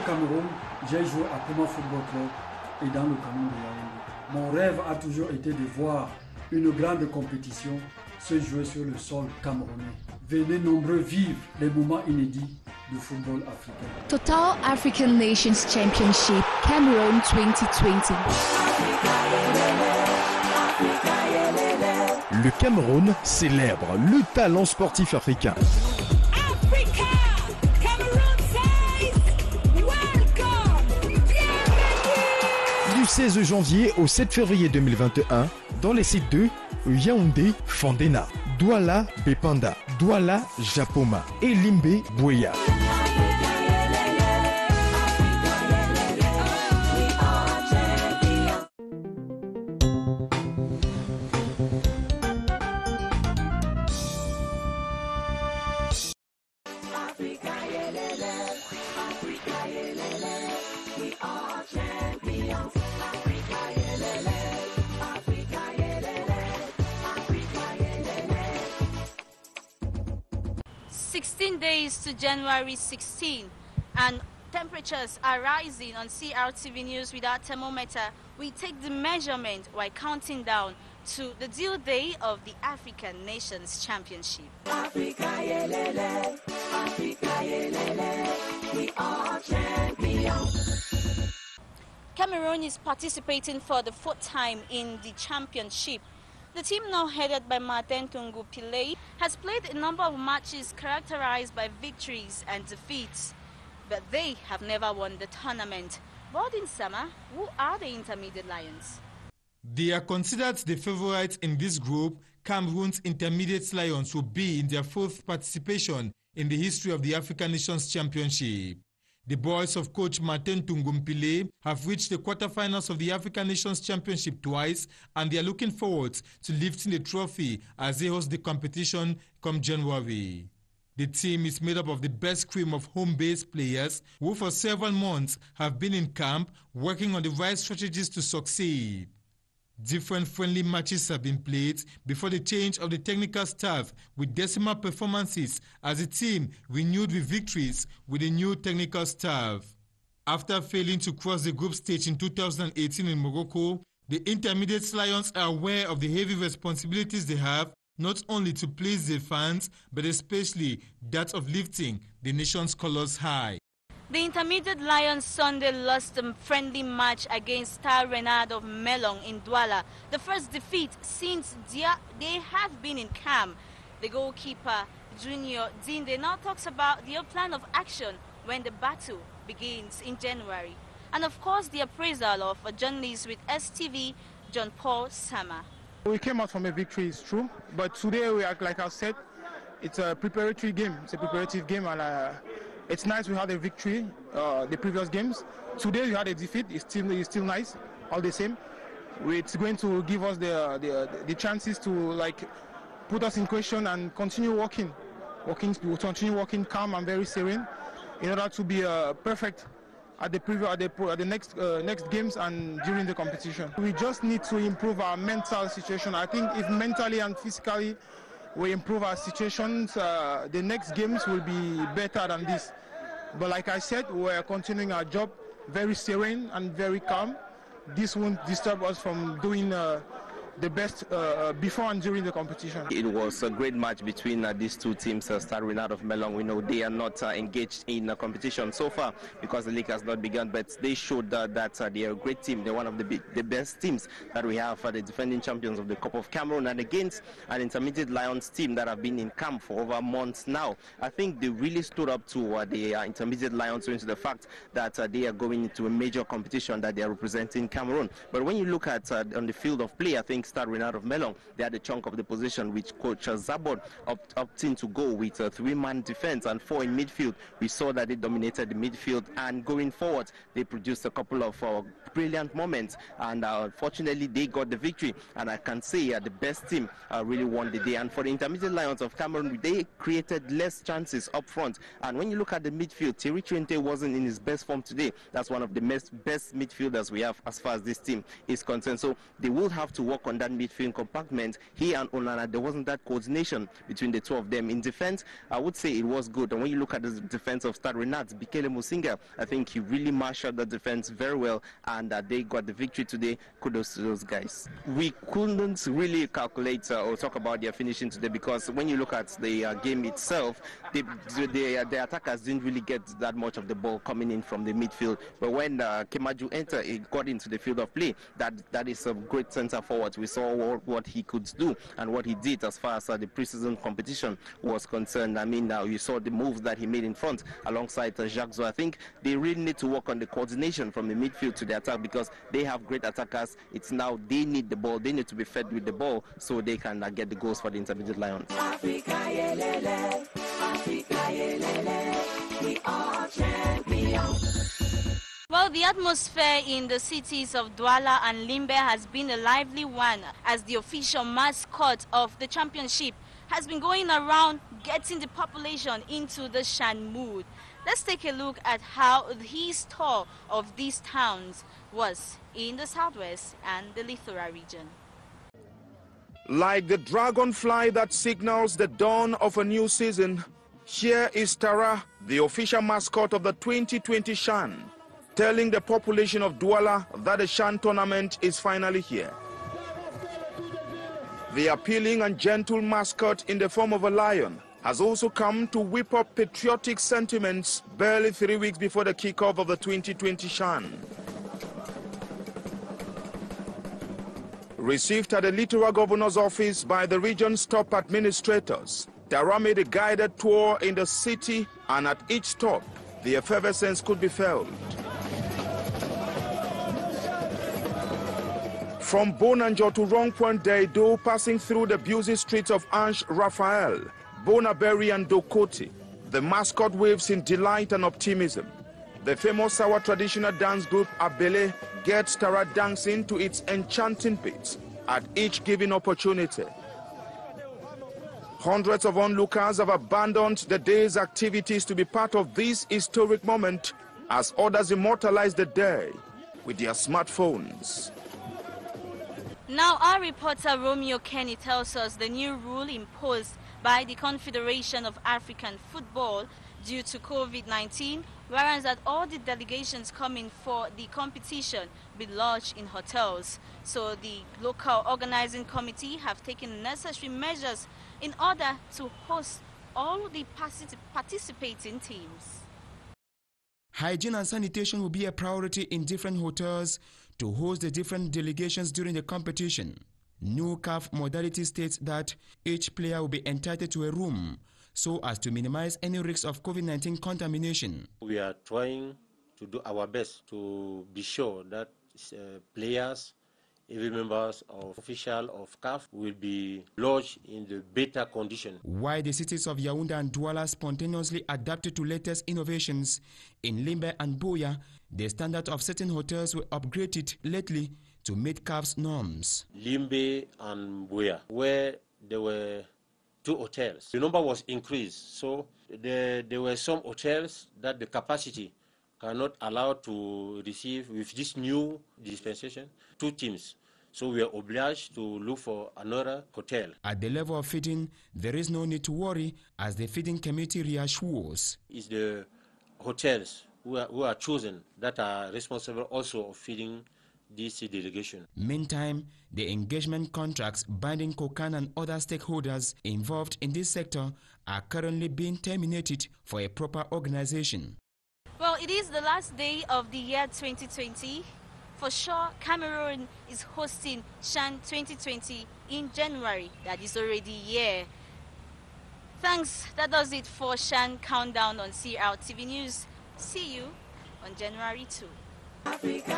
Cameroun, j'ai joué à Puma Football Club et dans le Cameroun de Yaoundé. Mon rêve a toujours été de voir une grande compétition se jouer sur le sol camerounais. Venez nombreux vivre les moments inédits du football africain. Total African Nations Championship Cameroun 2020. Le Cameroun célèbre le talent sportif africain. Du 16 janvier au 7 février 2021, dans les sites de Yaoundé, Fandena, Douala, Bepanda, Douala, Japoma et Limbe, Bouya. Days to January 16 and temperatures are rising on CRTV News with our thermometer. We take the measurement while counting down to the due day of the African Nations Championship. Africa, yelele, Africa, yelele, we are champions. Cameroon is participating for the fourth time in the championship. The team, now headed by Martin Tungu Pillay, has played a number of matches characterized by victories and defeats, but they have never won the tournament. But in summer, who are the Intermediate Lions? They are considered the favorites in this group. Cameroon's Intermediate Lions will be in their fourth participation in the history of the African Nations Championship. The boys of coach Martin Tungumpile have reached the quarterfinals of the African Nations Championship twice, and they are looking forward to lifting the trophy as they host the competition come January. The team is made up of the best cream of home-based players who for several months have been in camp working on the right strategies to succeed. Different friendly matches have been played before the change of the technical staff with decimal performances as the team renewed with victories with a new technical staff. After failing to cross the group stage in 2018 in Morocco, the Intermediate Lions are aware of the heavy responsibilities they have, not only to please their fans, but especially that of lifting the nation's colors high. The Intermediate Lions Sunday lost a friendly match against Star Renard of Melong in Douala, the first defeat since they have been in camp. The goalkeeper, Junior Dinde, now talks about their plan of action when the battle begins in January. And of course, the appraisal of a journalist with STV, John Paul Sama. We came out from a victory, it's true, but today, like I said, it's a preparatory game. It's a preparative game, and it's nice we had a victory the previous games. Today we had a defeat. It's still nice, all the same. It's going to give us the chances to put us in question and continue working calm and very serene in order to be perfect at the next games and during the competition. We just need to improve our mental situation. I think if mentally and physically we improve our situations, the next games will be better than this. But like I said, we're continuing our job very serene and very calm. This won't disturb us from doing the best before and during the competition. It was a great match between these two teams, Star Renard of Melong. We know they are not engaged in a competition so far because the league has not begun, but they showed that they are a great team. They're one of the best teams that we have, the defending champions of the Cup of Cameroon, and against an Intermediate Lions team that have been in camp for over months now. I think they really stood up to the Intermediate Lions into the fact that they are going into a major competition that they are representing Cameroon. But when you look at on the field of play, I think Star Renard of Melong, they had a chunk of the position which coach Zabod opting to go with a three-man defense and four in midfield. We saw that they dominated the midfield, and going forward they produced a couple of brilliant moments, and unfortunately they got the victory. And I can say the best team really won the day. And for the Intermediate Lions of Cameroon, they created less chances up front. And when you look at the midfield, Thierry Trente wasn't in his best form today. That's one of the best midfielders we have as far as this team is concerned. So they will have to work on that midfield compartment, he and Onana, there wasn't that coordination between the two of them. In defense, I would say it was good. And when you look at the defense of Stade Renat, Bikele Musinga, I think he really marshaled the defense very well, and they got the victory today. Kudos to those guys. We couldn't really calculate or talk about their finishing today, because when you look at the game itself, the attackers didn't really get that much of the ball coming in from the midfield. But when Kemaju entered, he got into the field of play. That is a great centre forward. We saw what he could do and what he did as far as the preseason competition was concerned. I mean, you saw the moves that he made in front alongside Jacques. So I think they really need to work on the coordination from the midfield to the attack, because they have great attackers. It's now they need the ball. They need to be fed with the ball so they can get the goals for the Intermediate Lions. Africa, yelele, Africa, yelele, we are champions. Well, the atmosphere in the cities of Douala and Limbe has been a lively one, as the official mascot of the championship has been going around getting the population into the Shan mood. Let's take a look at how his tour of these towns was in the southwest and the Lithora region. Like the dragonfly that signals the dawn of a new season, here is Tara, the official mascot of the 2020 Shan, telling the population of Douala that the Shan tournament is finally here. The appealing and gentle mascot in the form of a lion has also come to whip up patriotic sentiments barely 3 weeks before the kickoff of the 2020 Shan. Received at the Lithora Governor's office by the region's top administrators, Tara made a guided tour in the city, and at each stop, the effervescence could be felt. From Bonanjo to Rongpon Deido, passing through the busy streets of Ange Raphael, Bonaberry and Dokoti, the mascot waves in delight and optimism. The famous Sawa traditional dance group Abele gets Tara dancing to its enchanting beats at each given opportunity. Hundreds of onlookers have abandoned the day's activities to be part of this historic moment, as others immortalize the day with their smartphones. Now our reporter Romeo Kenny tells us the new rule imposed by the Confederation of African Football due to COVID-19, whereas that all the delegations coming for the competition be lodged in hotels. So the local organizing committee have taken necessary measures in order to host all the participating teams. Hygiene and sanitation will be a priority in different hotels to host the different delegations during the competition. New CAF modality states that each player will be entitled to a room so as to minimize any risks of COVID-19 contamination. We are trying to do our best to be sure that players, even members of official of CAF, will be lodged in the better condition. While the cities of Yaoundé and Douala spontaneously adapted to latest innovations, in Limbe and Buea, the standard of certain hotels were upgraded lately to meet CAF's norms. Limbe and Buea, where there were 2 hotels, the number was increased. So there were some hotels that the capacity cannot allow to receive, with this new dispensation, 2 teams. So we are obliged to look for another hotel. At the level of feeding, there is no need to worry, as the feeding committee reassures. It's the hotels who are chosen that are responsible also of feeding this delegation. Meantime, the engagement contracts binding COCAN and other stakeholders involved in this sector are currently being terminated for a proper organization. Well, it is the last day of the year 2020. For sure, Cameroon is hosting Shan 2020 in January. That is already here. Thanks. That does it for Shan Countdown on CRTV News. See you on January 2. Africa,